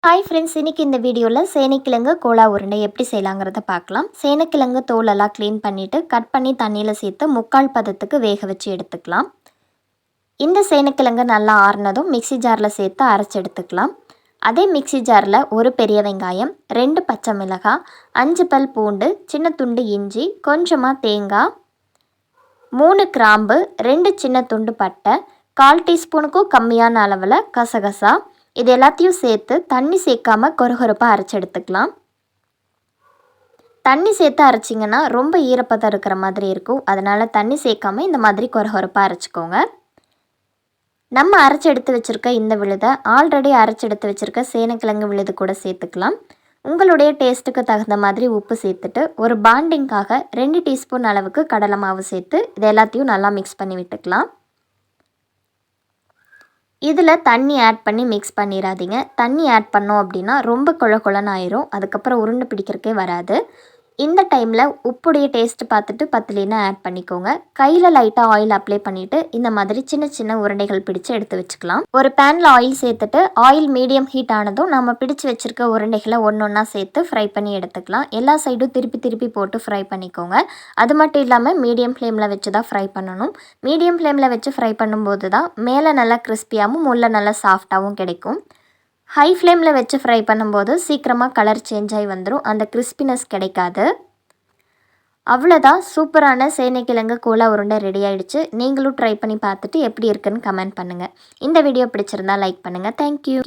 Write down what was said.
Hi friends, இன்றைக்கி இந்த வீடியோவில் சேனைக்கிழங்கு கோலா உருண்டை எப்படி செய்யலாங்கிறத பார்க்கலாம். சேனைக்கிழங்கு தோலெல்லாம் க்ளீன் பண்ணிவிட்டு கட் பண்ணி தண்ணியில் சேர்த்து 3/4 பதத்துக்கு வேக வச்சு எடுத்துக்கலாம். இந்த சேனைக்கிழங்கு நல்லா ஆறுனதும் மிக்சி ஜாரில் சேர்த்து அரைச்சி எடுத்துக்கலாம். அதே மிக்சி ஜாரில் ஒரு பெரிய வெங்காயம், 2 பச்சை மிளகாய், 5 பல் பூண்டு, சின்ன துண்டு இஞ்சி, கொஞ்சமாக தேங்காய், 3 கிராம்பு, 2 சின்ன துண்டு பட்டை, 1/4 டீஸ்பூனுக்கும் கம்மியான அளவில் கசகசா, இது எல்லாத்தையும் சேர்த்து தண்ணி சேர்க்காமல் கொரகொரப்பாக அரைச்சி எடுத்துக்கலாம். தண்ணி சேர்த்து அரைச்சிங்கன்னா ரொம்ப ஈரப்பதம் இருக்கிற மாதிரி இருக்கும். அதனால் தண்ணி சேர்க்காமல் இந்த மாதிரி கொரகொரப்பாக அரைச்சிக்கோங்க. நம்ம அரைச்சி எடுத்து வச்சுருக்க இந்த விழுதை ஆல்ரெடி அரைச்சி எடுத்து வச்சுருக்க சேனைக்கிழங்கு விழுது கூட சேர்த்துக்கலாம். உங்களுடைய டேஸ்ட்டுக்கு தகுந்த மாதிரி உப்பு சேர்த்துட்டு ஒரு பாண்டிங்காக 2 டீஸ்பூன் அளவுக்கு கடலை மாவு சேர்த்து இது எல்லாத்தையும் நல்லா மிக்ஸ் பண்ணி விட்டுக்கலாம். இதில் தண்ணி ஆட் பண்ணி மிக்ஸ் பண்ணிடாதீங்க. தண்ணி ஆட் பண்ணோம் அப்படின்னா ரொம்ப கொழ கொழன்னு ஆயிரும். அதுக்கப்புறம் உருண்டை பிடிக்கிறக்கே வராது. இந்த டைமில் உப்புடைய டேஸ்ட்டு பார்த்துட்டு பத்தலினா ஆட் பண்ணிக்கோங்க. கையில் லைட்டாக ஆயில் அப்ளை பண்ணிவிட்டு இந்த மாதிரி சின்ன சின்ன உருண்டைகள் பிடிச்சு எடுத்து வச்சுக்கலாம். ஒரு பேனில் ஆயில் சேர்த்துட்டு ஆயில் மீடியம் ஹீட் ஆனதும் நம்ம பிடிச்சு வச்சுருக்க உருண்டைகளை ஒன்றா சேர்த்து ஃப்ரை பண்ணி எடுத்துக்கலாம். எல்லா சைடும் திருப்பி திருப்பி போட்டு ஃப்ரை பண்ணிக்கோங்க. அது மட்டும் இல்லாமல் மீடியம் ஃப்ளேமில் வச்சு தான் ஃப்ரை பண்ணணும். மீடியம் ஃப்ளேமில் வச்சு ஃப்ரை பண்ணும்போது தான் மேலே நல்லா கிறிஸ்பியாகவும் உள்ள நல்லா சாஃப்டாகவும் கிடைக்கும். ஹை ஃப்ளேமில் வச்சு ஃப்ரை பண்ணும்போது சீக்கிரமாக கலர் சேஞ்ச் ஆகி வந்துடும். அந்த கிறிஸ்பினஸ் கிடைக்காது. அவ்வளோதான், சூப்பரான சேனைக்கிழங்கு கோலா உருண்டை ரெடி ஆகிடுச்சு. நீங்களும் ட்ரை பண்ணி பார்த்துட்டு எப்படி இருக்குன்னு கமெண்ட் பண்ணுங்கள். இந்த வீடியோ பிடிச்சிருந்தா லைக் பண்ணுங்கள். தேங்க்யூ.